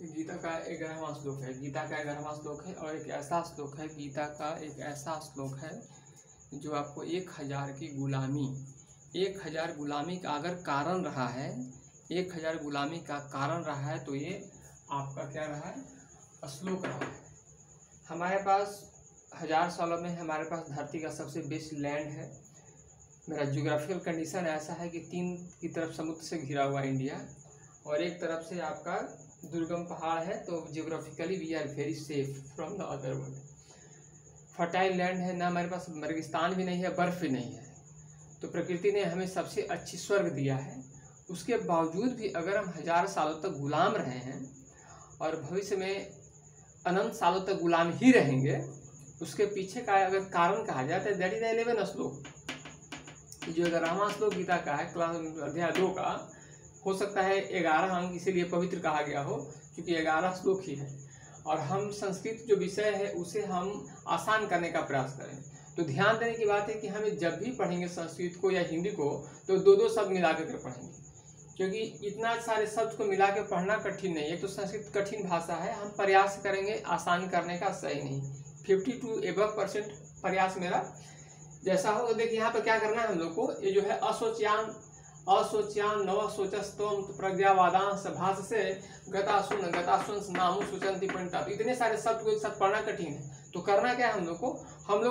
गीता का 11वां श्लोक है। गीता का 11वां श्लोक है और एक ऐसा श्लोक है, गीता का एक ऐसा श्लोक है जो आपको 1000 की गुलामी, 1000 गुलामी का अगर कारण रहा है, 1000 गुलामी का कारण रहा है, तो ये आपका क्या रहा है, श्लोक रहा है। हमारे पास 1000 सालों में हमारे पास धरती का सबसे बेस्ट लैंड है। मेरा ज्योग्राफिकल कंडीशन ऐसा है कि 3 की तरफ समुद्र से घिरा हुआ इंडिया और एक तरफ से आपका दुर्गम पहाड़ है, तो geographically we are very safe from the other world. Fertile land है, ना हमारे पास रेगिस्तान भी नहीं है, बर्फ भी नहीं है, तो प्रकृति ने हमें सबसे अच्छी स्वर्ग दिया है। उसके बावजूद भी अगर हम 1000 सालों तक गुलाम रहे हैं और भविष्य में अनंत सालों तक गुलाम ही रहेंगे, उसके पीछे का अगर कारण कहा जाए तो दैट इज 11 श्लोक। जो 11वां श्लोक गीता का है, क्लास अध्याय 2 का, हो सकता है 11 अंक इसीलिए पवित्र कहा गया हो क्योंकि 11 श्लोक ही है और हम संस्कृत जो विषय है उसे हम आसान करने का प्रयास करें। तो ध्यान देने की बात है कि हमें जब भी पढ़ेंगे संस्कृत को या हिंदी को तो 2-2 शब्द मिला कर पढ़ेंगे, क्योंकि इतना सारे शब्द को मिला के पढ़ना कठिन नहीं है। तो संस्कृत कठिन भाषा है, हम प्रयास करेंगे आसान करने का, सही नहीं। 50 to above% प्रयास मेरा जैसा हो। देखिए यहाँ पर क्या करना है हम लोग को, ये जो है असोच्यान नव सोचस्तम प्रज्ञावादांश भाष से गतासुन नामु सोचंती पंडिता। इतने सारे शब्द को एक साथ पढ़ना कठिन है, तो करना क्या है हम लोग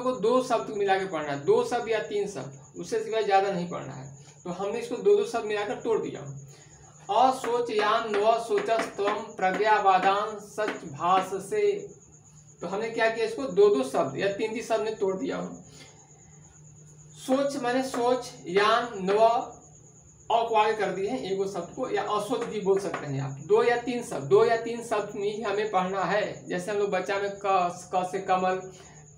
को 2 शब्द मिला के पढ़ना है, 2 शब्द या 3 शब्द, उससे सिवाय ज्यादा नहीं पढ़ना है। तो हमने इसको 2-2 शब्द मिलाकर तोड़ दिया। असोचयान नव सोचस्तम प्रज्ञावादांश सच भाष से, तो हमने क्या किया, इसको 2-2 शब्द या 3-3 शब्द में तोड़ दिया हूँ। सोच मैंने सोच, यान नव अक्वाल कर दिए हैं एगो शब्द को, या असोच भी बोल सकते हैं आप। 2 या 3 शब्द में ही हमें पढ़ना है। जैसे हम लोग बच्चा में क से कमल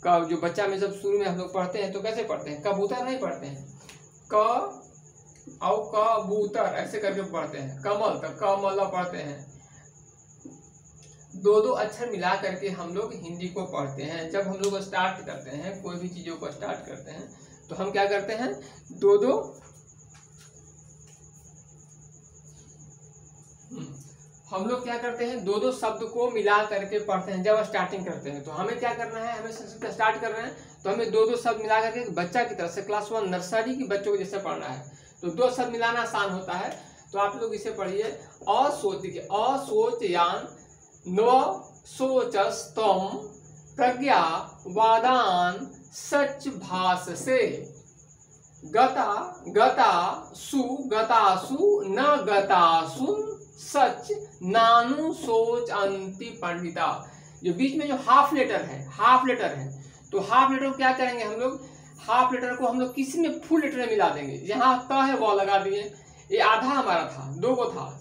का, जो बच्चा में जब शुरू में हम लोग पढ़ते हैं तो कैसे पढ़ते हैं, कबूतर नहीं पढ़ते हैं, क और कबूतर ऐसे करके पढ़ते हैं। कमल तो कमल पढ़ते हैं। 2-2 अक्षर मिला करके हम लोग हिंदी को पढ़ते हैं। जब हम लोग स्टार्ट करते हैं, कोई भी चीजों को स्टार्ट करते हैं, तो हम क्या करते हैं, 2-2 हम लोग क्या करते हैं, 2-2 शब्द को मिला करके पढ़ते हैं जब स्टार्टिंग करते हैं। तो हमें क्या करना है, हमें संस्कृत स्टार्ट करना है, तो हमें 2-2 शब्द मिला करके बच्चा की तरह से क्लास 1 नर्सरी की बच्चों को जैसे पढ़ना है, तो 2 शब्द मिलाना आसान होता है। तो आप लोग इसे पढ़िए, असोच, देखिए असोचयान नव सोचस्तम प्रज्ञावादान सच भाष से गतासु न गतासुन सच नानु सोच अंति पंडिता। जो बीच में जो हाफ लेटर है, तो हाफ लेटर को क्या करेंगे हम लोग, हाफ लेटर को हम लोग किसी में फुल लेटर में मिला देंगे। जहाँ त है वो लगा दिए, ये आधा हमारा था, 2 को था,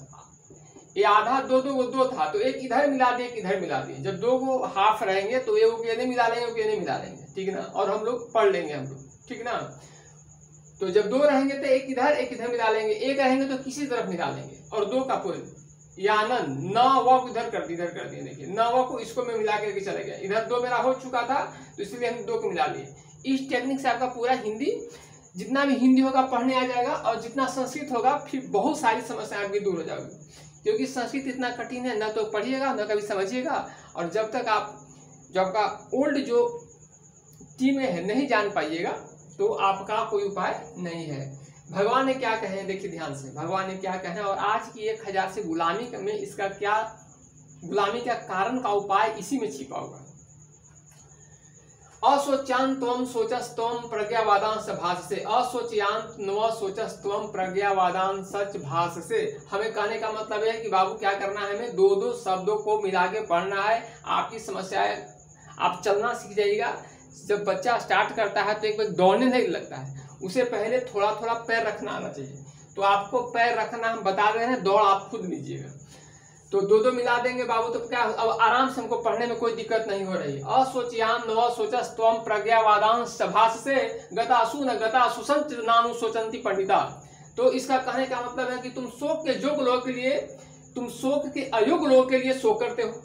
ये आधा 2 था, तो एक इधर मिला दिए, एक इधर मिला दिए। जब 2 को हाफ रहेंगे तो ये उकेने मिला लेंगे, ठीक ना, और हम लोग पढ़ लेंगे हम लोग, ठीक ना। तो जब 2 रहेंगे तो एक इधर मिला लेंगे, एक रहेंगे तो किसी तरफ मिला लेंगे, और 2 का पुल यानन न व को इधर कर दिए। देखिए न व को इसको में मिला करके चले गए, इधर 2 मेरा हो चुका था तो इसलिए हम 2 को मिला लिए। इस टेक्निक से आपका पूरा हिंदी, जितना भी हिंदी होगा पढ़ने आ जाएगा, और जितना संस्कृत होगा फिर बहुत सारी समस्याएं आपकी दूर हो जाएगी। क्योंकि संस्कृत इतना कठिन है, न तो पढ़िएगा न कभी समझिएगा, और जब तक आप जो आपका ओल्ड जो टीम है नहीं जान पाइएगा तो आपका कोई उपाय नहीं है। भगवान ने क्या कहे, देखिए ध्यान से, भगवान ने क्या कहे, और आज की 1000 से गुलामी में इसका क्या, गुलामी का कारण का उपाय इसी में छिपा हुआ है। असोच्यान त्वम सोचस्तम प्रज्ञावादान भाष से, असोच्यान नव सोचस्तम प्रज्ञावादान सच भाष से। हमें कहने का मतलब है कि बाबू क्या करना है, हमें 2-2 शब्दों को मिला के पढ़ना है। आपकी समस्याएं, आप चलना सीख जाइएगा। जब बच्चा स्टार्ट करता है तो एक बार दौड़ने नहीं लगता है, उसे पहले थोड़ा पैर रखना आना चाहिए। तो आपको पैर रखना हम बता रहे हैं, दौड़ आप खुद लीजिएगा। तो 2-2 मिला देंगे बाबू, तो क्या अब आराम से हमको पढ़ने में कोई दिक्कत नहीं हो रही। असोचयान नव सोचस्तम प्रज्ञावादांश भाष से गतासु न गतासु संत नानु सोचंती पंडिता। तो इसका कहने का मतलब है कि तुम शोक के योग्य लोगों के लिए, तुम शोक के अयोग्य लोगों के लिए शोक करते हो।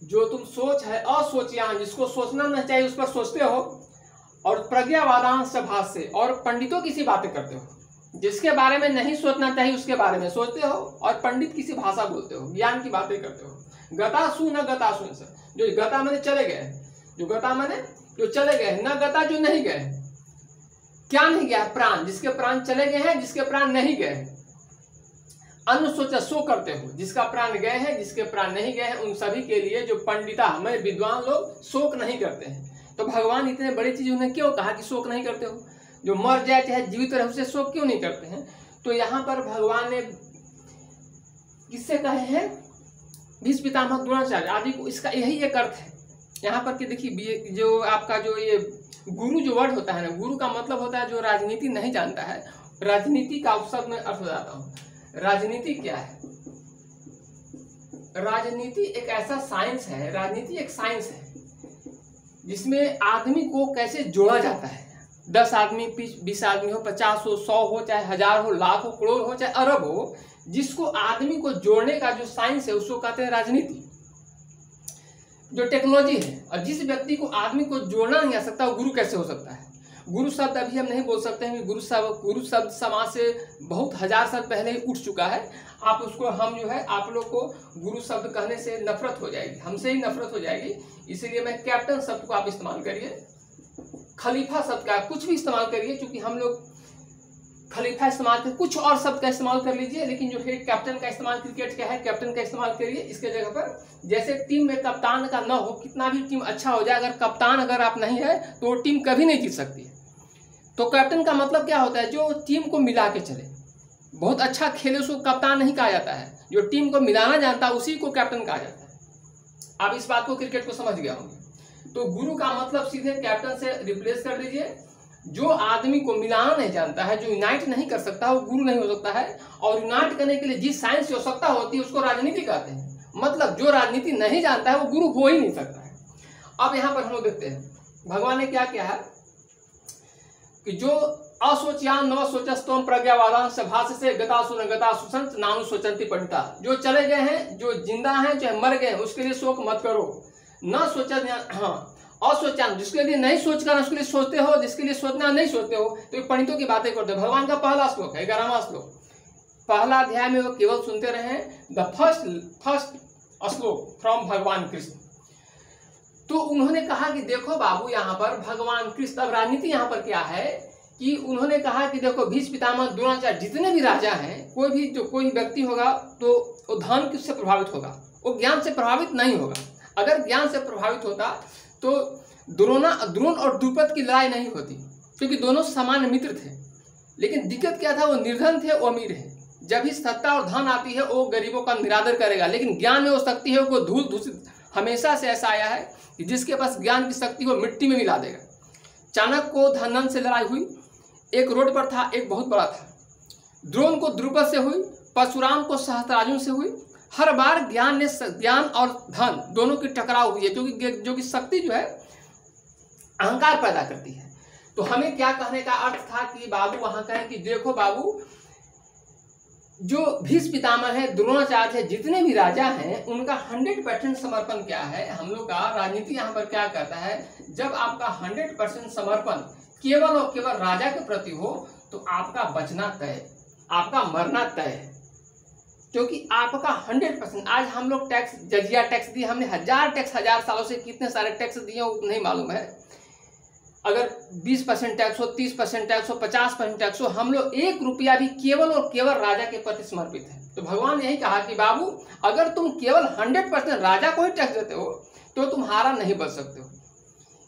जो तुम सोच है असोचयान, जिसको सोचना नहीं चाहिए उस पर सोचते हो, और प्रज्ञावादांश भाष से, और पंडितों की सी बातें करते हो। जिसके बारे में नहीं सोचना चाहिए उसके बारे में सोचते हो और पंडित किसी भाषा बोलते हो, ज्ञान की बातें करते हो। गतासु न गतासु, जो गता मैंने चले गए, जो गता मैंने जो चले गए, न गता जो नहीं गए। क्या नहीं गया? प्राण, जिसके प्राण चले गए हैं, जिसके प्राण नहीं गए। अन्न सोचा सो करते हो, जिसका प्राण गए हैं, जिसके प्राण नहीं गए हैं, उन सभी के लिए जो पंडिता हमें विद्वान लोग शोक नहीं करते हैं। तो भगवान इतने बड़ी चीज उन्हें क्यों कहा कि शोक नहीं करते हो? जो मर जाए चाहे जीवित रहे उसे शोक क्यों नहीं करते हैं? तो यहाँ पर भगवान ने किससे कहे हैं? भीष्म पितामह द्रोणाचार्य आदि को। इसका यही एक अर्थ है यहाँ पर कि देखिए, जो आपका जो ये गुरु जो वर्ड होता है ना, गुरु का मतलब होता है जो राजनीति नहीं जानता है। राजनीति का शब्द में अर्थ बताता हूँ। राजनीति क्या है? राजनीति एक ऐसा साइंस है, राजनीति एक साइंस है जिसमें आदमी को कैसे जोड़ा जाता है। 10 आदमी, 20 आदमी हो, 50 हो, 100 हो, चाहे 1000 हो, लाख हो, करोड़ हो, चाहे अरब हो, जिसको आदमी को जोड़ने का जो साइंस है उसको कहते हैं राजनीति, जो टेक्नोलॉजी है। और जिस व्यक्ति को आदमी को जोड़ना नहीं आ सकता वो गुरु कैसे हो सकता है? गुरु शब्द अभी हम नहीं बोल सकते हैं। गुरु शब्द समाज से बहुत 1000 साल पहले ही उठ चुका है। आप उसको, हम जो है आप लोग को गुरु शब्द कहने से नफरत हो जाएगी, हमसे ही नफरत हो जाएगी। इसीलिए मैं कैप्टन शब्द को आप इस्तेमाल करिए, खलीफा शब्द का कुछ भी इस्तेमाल करिए, क्योंकि हम लोग खलीफा इस्तेमाल कर, कुछ और शब्द का इस्तेमाल कर लीजिए, लेकिन जो है कैप्टन का इस्तेमाल, क्रिकेट क्या है, कैप्टन का इस्तेमाल करिए इसके जगह पर। जैसे टीम में कप्तान का न हो, कितना भी टीम अच्छा हो जाए, अगर कप्तान अगर आप नहीं है तो टीम कभी नहीं जीत सकती है। तो कैप्टन का मतलब क्या होता है? जो टीम को मिला के चले, बहुत अच्छा खेले उसको कप्तान नहीं कहा जाता है। जो टीम को मिलाना जानता है उसी को कैप्टन कहा जाता है। आप इस बात को, क्रिकेट को समझ गया होंगे। तो गुरु का मतलब सीधे कैप्टन से रिप्लेस कर दीजिए। जो आदमी को मिलाना नहीं जानता है, जो यूनाइट नहीं कर सकता, वो गुरु नहीं हो सकता है। और यूनाइट करने के लिए जिस साइंस की आवश्यकता होती है उसको राजनीति कहते हैं। मतलब जो राजनीति नहीं जानता है वो गुरु हो ही नहीं सकता है। अब यहाँ पर हम लोग देखते हैं भगवान ने क्या किया है कि जो असोच्यान नव सोचस्तम प्रज्ञावादान सभाष से गतासु न गतासु संत नानु सोचंती पंडिता। जो चले गए हैं, जो जिंदा हैं, चाहे मर गए हैं, उसके लिए शोक मत करो। न सोचा, हाँ, असोचान, जिसके लिए नहीं सोच कर उसके लिए सोचते हो, जिसके लिए सोचना नहीं सोचते हो, तो पंडितों की बातें करते हो। भगवान का पहला श्लोक है, 11वां श्लोक, पहला अध्याय में वो केवल सुनते रहे। द फर्स्ट श्लोक फ्रॉम भगवान कृष्ण। तो उन्होंने कहा कि देखो बाबू, यहाँ पर भगवान कृष्ण, अब राजनीति यहाँ पर क्या है कि उन्होंने कहा कि देखो भीष्म पितामह द्रोणाचार्य जितने भी राजा हैं, कोई व्यक्ति होगा तो वो धन किससे प्रभावित होगा? वो ज्ञान से प्रभावित नहीं होगा। अगर ज्ञान से प्रभावित होता तो द्रोण और द्रुपद की लड़ाई नहीं होती, क्योंकि दोनों समान मित्र थे। लेकिन दिक्कत क्या था? वो निर्धन थे, वो अमीर है। जब भी सत्ता और धन आती है वो गरीबों का निरादर करेगा, लेकिन ज्ञान में वो शक्ति है वो धूल दूषित। हमेशा से ऐसा आया है कि जिसके पास ज्ञान की शक्ति वो मिट्टी में मिला देगा। चाणक्य को धनन से लड़ाई हुई, एक रोड पर था, एक बहुत बड़ा था। द्रोण को द्रुपद से हुई, परशुराम को सहस्त्रार्जुन से हुई। हर बार ज्ञान और धन दोनों की टकराव हुई है, क्योंकि जो कि शक्ति जो है अहंकार पैदा करती है। तो हमें क्या कहने का अर्थ था कि बाबू वहां कहें कि देखो बाबू, जो भीष्म पितामह है, द्रोणाचार्य है, जितने भी राजा हैं, उनका 100% समर्पण क्या है? हम लोग का राजनीति यहाँ पर क्या कहता है? जब आपका 100% समर्पण केवल और केवल राजा के प्रति हो तो आपका बचना तय, आपका मरना तय है। क्योंकि आपका 100%, आज हम लोग टैक्स, जजिया टैक्स दिए, हमने 1000 सालों से कितने सारे टैक्स दिए वो नहीं मालूम है। अगर 20% टैक्स हो, 30% टैक्स हो, 50% टैक्स हो, हम लोग 1 रुपया भी केवल और केवल राजा के प्रति समर्पित है। तो भगवान ने यही कहा कि बाबू, अगर तुम केवल 100% राजा को ही टैक्स देते हो तो तुम हारा नहीं बच सकते हो।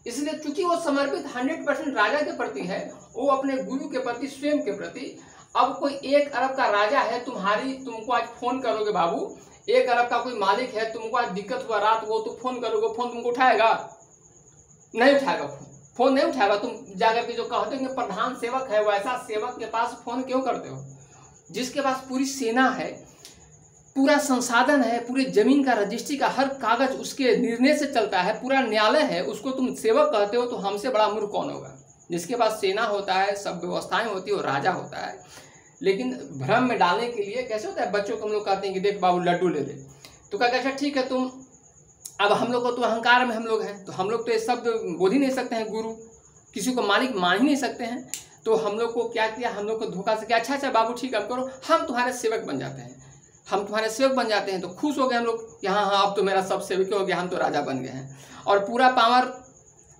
इसलिए चूंकि वो समर्पित 100% राजा के प्रति है, वो अपने गुरु के प्रति, स्वयं के प्रति। अब कोई 1 अरब का राजा है, तुमको आज फोन करोगे बाबू, 1 अरब का कोई मालिक है, तुमको आज दिक्कत हुआ रात को, तो फोन करोगे, फोन तुमको उठाएगा? नहीं उठाएगा, फोन नहीं उठाएगा। तुम जाकर के जो कहते हो प्रधान सेवक है, वैसा सेवक के पास फोन क्यों करते हो? जिसके पास पूरी सेना है, पूरा संसाधन है, पूरी जमीन का रजिस्ट्री का हर कागज उसके निर्णय से चलता है, पूरा न्यायालय है, उसको तुम सेवक कहते हो, तो हमसे बड़ा मूर्ख कौन होगा? जिसके पास सेना होता है, सब व्यवस्थाएं होती है, वो राजा होता है। लेकिन भ्रम में डालने के लिए कैसे होता है, बच्चों को हम लोग कहते हैं कि देख बाबू लड्डू ले ले, तो क्या अच्छा ठीक है, तुम अब हम लोग को तो अहंकार में हम लोग हैं, तो हम लोग तो ये शब्द बोल ही नहीं सकते हैं, गुरु किसी को मालिक मान ही नहीं सकते हैं। तो हम लोग को क्या किया, हम लोग को धोखा से क्या, अच्छा बाबू ठीक है, करो, हम तुम्हारे सेवक बन जाते हैं, हम तुम्हारे सेवक बन जाते हैं। तो खुश हो गए हम लोग कि हाँ हाँ अब तो मेरा सब सेवक हो गया, हम तो राजा बन गए हैं। और पूरा पावर,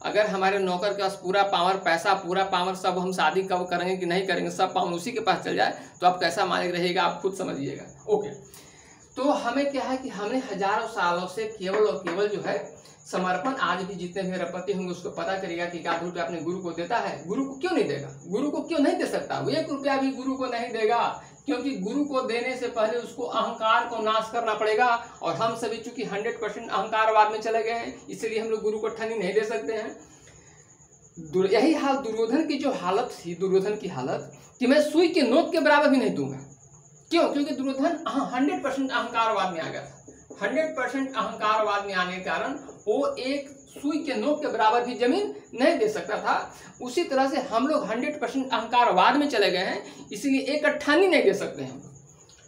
अगर हमारे नौकर के पास पूरा पावर, पैसा, पूरा पावर, सब हम शादी कब करेंगे कि नहीं करेंगे, सब पावर उसी के पास चल जाए तो आप कैसा मालिक रहेगा, आप खुद समझिएगा। ओके, तो हमें क्या है कि हमने हजारों सालों से केवल और केवल जो है समर्पण, आज भी जितने भी रपति होंगे उसको पता करेगा कि 1 रुपया अपने गुरु को देता है। गुरु को क्यों नहीं देगा, गुरु को क्यों नहीं दे सकता, वो 1 रुपया भी गुरु को नहीं देगा, क्योंकि गुरु को देने से पहले उसको अहंकार को नाश करना पड़ेगा। और हम सभी चूंकि 100% अहंकारवाद में चले गए हैं, इसलिए हम लोग गुरु को ठनी नहीं दे सकते हैं। यही हाल दुर्योधन की जो हालत थी, दुर्योधन की हालत कि मैं सुई के नोक के बराबर भी नहीं दूंगा। क्यों, क्योंकि दुर्योधन 100% अहंकारवाद में आ गया था। 100% अहंकारवाद में आने के कारण वो एक सुई के नोक के बराबर भी जमीन नहीं दे सकता था। उसी तरह से हम लोग 100% अहंकारवाद में चले गए हैं, इसीलिए एक अट्ठानी नहीं दे सकते हैं,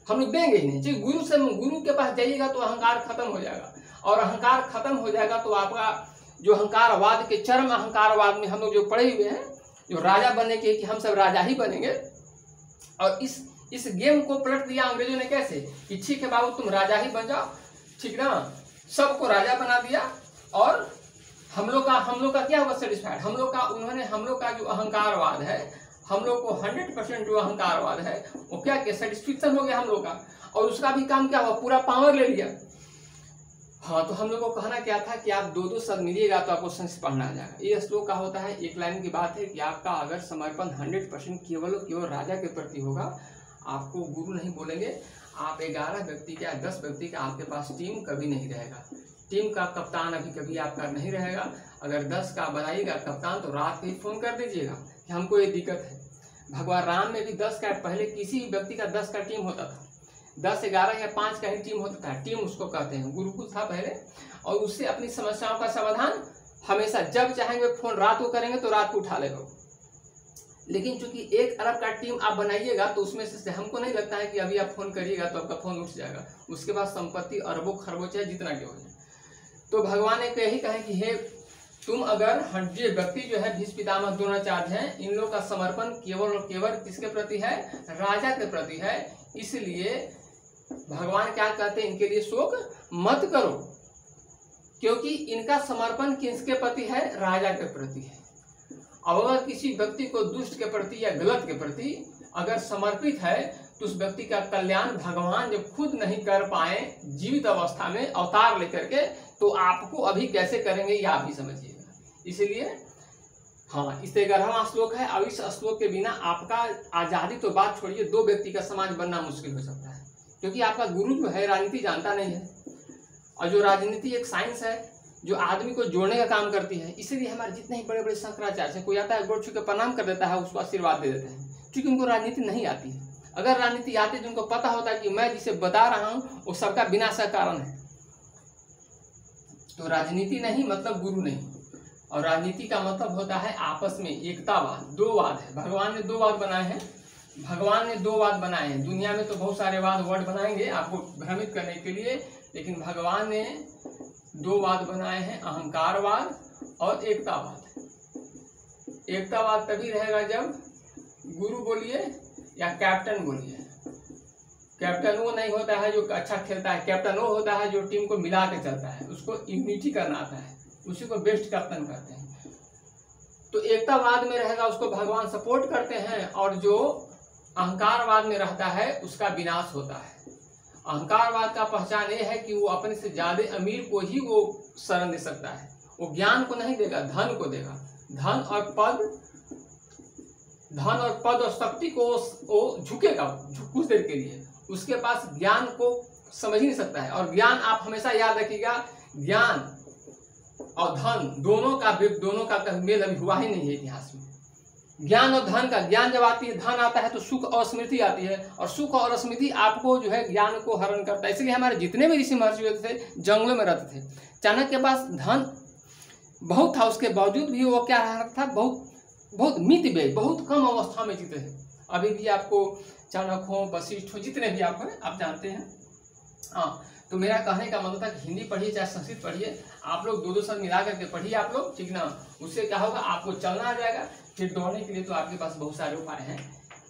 हम लोग देंगे ही नहीं। जो गुरु के पास जाइएगा तो अहंकार खत्म हो जाएगा, और अहंकार खत्म हो जाएगा तो आपका जो अहंकारवाद के चरम अहंकारवाद में हम लोग जो पड़े हुए हैं, जो राजा बनने के कि हम सब राजा ही बनेंगे। और इस गेम को पलट दिया अंग्रेजों ने कैसे कि ठीक है बाबू तुम राजा ही बन जाओ, ठीक ना, सबको राजा बना दिया। और हम लोग का क्या हुआ, सेटिस्फाइड, हम लोग का जो अहंकारवाद है, हम लोग को 100% जो अहंकारवाद है वो क्या सेटिस्फेक्शन हो गया हम लोग का, और उसका भी काम क्या हुआ, पूरा पावर ले लिया। हाँ, तो हम लोग को कहना क्या था कि आप 2-2 शब्द मिलिएगा तो आपको संस्कृत पढ़ना आ जाएगा। ये श्लोक का होता है, एक लाइन की बात है कि आपका अगर समर्पण 100% केवल राजा के प्रति होगा, आपको गुरु नहीं बोलेंगे, आप 11 व्यक्ति का 10 व्यक्ति का आपके पास टीम कभी नहीं रहेगा। टीम का कप्तान अभी कभी आपका नहीं रहेगा। अगर 10 का बनाइएगा कप्तान तो रात में ही फोन कर दीजिएगा कि हमको ये दिक्कत है। भगवान राम में भी 10 का, पहले किसी भी व्यक्ति का 10 का टीम होता था, 10, 11 या 5 का ही टीम होता था। टीम उसको कहते हैं, गुरुकुल था पहले, और उससे अपनी समस्याओं का समाधान हमेशा जब चाहेंगे फोन रात को करेंगे तो रात को उठा लेगा। लेकिन चूंकि 1 अरब का टीम आप बनाइएगा तो उसमें से हमको नहीं लगता है कि अभी आप फोन करिएगा तो आपका फोन उठ जाएगा, उसके बाद संपत्ति अरबों खरबों चाहे जितना भी हो जाए। तो भगवान ने यही कहे कि हे तुम अगर ये व्यक्ति जो है भीष्म पितामह द्रोणाचार्य हैं, इन लोग का समर्पण केवल और केवल किसके प्रति है, राजा के प्रति है। इसलिए भगवान क्या कहते हैं, इनके लिए शोक मत करो, क्योंकि इनका समर्पण किसके प्रति है, राजा के प्रति है। अब अगर किसी व्यक्ति को दुष्ट के प्रति या गलत के प्रति अगर समर्पित है तो उस व्यक्ति का कल्याण भगवान जब खुद नहीं कर पाए जीवित अवस्था में अवतार लेकर के, तो आपको अभी कैसे करेंगे ये आप ही समझिएगा। इसलिए हाँ, इस 11वां श्लोक है। अब इस श्लोक के बिना आपका आजादी तो बात छोड़िए, 2 व्यक्ति का समाज बनना मुश्किल हो सकता है, क्योंकि आपका गुरु जो है राजनीति जानता नहीं है, और जो राजनीति एक साइंस है जो आदमी को जोड़ने का काम करती है। इसीलिए हमारे जितने ही बड़े बड़े शंकराचार्य हैं, कोई आता है गोड़ छू के प्रणाम कर देता है, उसको आशीर्वाद दे देते हैं, क्योंकि उनको राजनीति नहीं आती है। अगर राजनीति आती है तो उनको पता होता है कि मैं जिसे बता रहा हूँ वो सबका विनाश का कारण है। तो राजनीति नहीं मतलब गुरु नहीं, और राजनीति का मतलब होता है आपस में एकतावाद। 2 वाद है, भगवान ने 2 वाद बनाए हैं, भगवान ने 2 वाद बनाए हैं। दुनिया में तो बहुत सारे वाद वर्ड बनाएंगे आपको भ्रमित करने के लिए, लेकिन भगवान ने 2 वाद बनाए हैं, अहंकारवाद और एकतावाद। एकतावाद तभी रहेगा जब गुरु बोलिए या कैप्टन बोलिए। कैप्टन वो नहीं होता है जो अच्छा खेलता है, कैप्टन वो होता है जो टीम को मिला के चलता है, उसको यूनिटी करना आता है, उसी को बेस्ट कैप्टन कहते हैं। तो एकतावाद में रहेगा उसको भगवान सपोर्ट करते हैं, और जो अहंकारवाद में रहता है उसका विनाश होता है। अहंकारवाद का पहचान ये है कि वो अपने से ज्यादा अमीर को ही वो शरण दे सकता है, वो ज्ञान को नहीं देगा, धन को देगा। धन और पद और शक्ति को वो झुकेगा कुछ देर के लिए, उसके पास ज्ञान को समझ ही नहीं सकता है। और ज्ञान आप हमेशा याद रखिएगा, ज्ञान और धन दोनों का मेल अभी हुआ ही नहीं है इतिहास में। ज्ञान और धन का, ज्ञान जब आती है, धन आता है तो सुख और स्मृति आती है, और सुख और स्मृति आपको जो है ज्ञान को हरण करता है। इसलिए हमारे जितने भी ऋषि महर्षि थे जंगलों में रहते थे। चाणक्य के पास धन बहुत था, उसके बावजूद भी वो क्या रहा था, बहुत मित व्यय, बहुत कम अवस्था में जीते थे। अभी भी आपको चाणक्य हो, वशिष्ठ हो, जितने भी आप हैं आप जानते हैं। हाँ, तो मेरा कहने का मतलब था कि हिंदी पढ़िए चाहे संस्कृत पढ़िए, आप लोग 2-2 शब्द मिला करके पढ़िए आप लोग, ठीक ना। उससे क्या होगा, आपको चलना आ जाएगा। फिर दौड़ने के लिए तो आपके पास बहुत सारे उपाय हैं,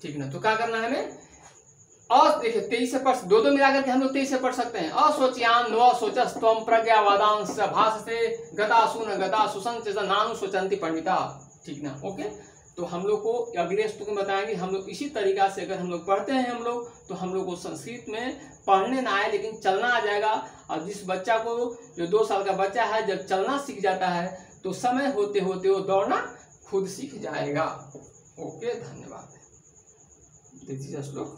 ठीक ना। तो क्या करना है हमें, और देखिए 23 से पढ़, दो मिलाकर के हम लोग 23 से पढ़ सकते हैं। असोच्यान नो सोचस्तम प्रज्ञावादांश भाषसे गता सुन गता सुसंच नानु सोचंती पंडिता, ठीक ना। ओके, तो हम लोग को अगले स्तुति में बताएंगे। हम लोग इसी तरीका से अगर हम लोग पढ़ते हैं हम लोग, तो हम लोग को संस्कृत में पढ़ने ना आए लेकिन चलना आ जाएगा। और जिस बच्चा को, जो 2 साल का बच्चा है, जब चलना सीख जाता है तो समय होते होते वो दौड़ना खुद सीख जाएगा। ओके, धन्यवाद। दिस इज श्लोक।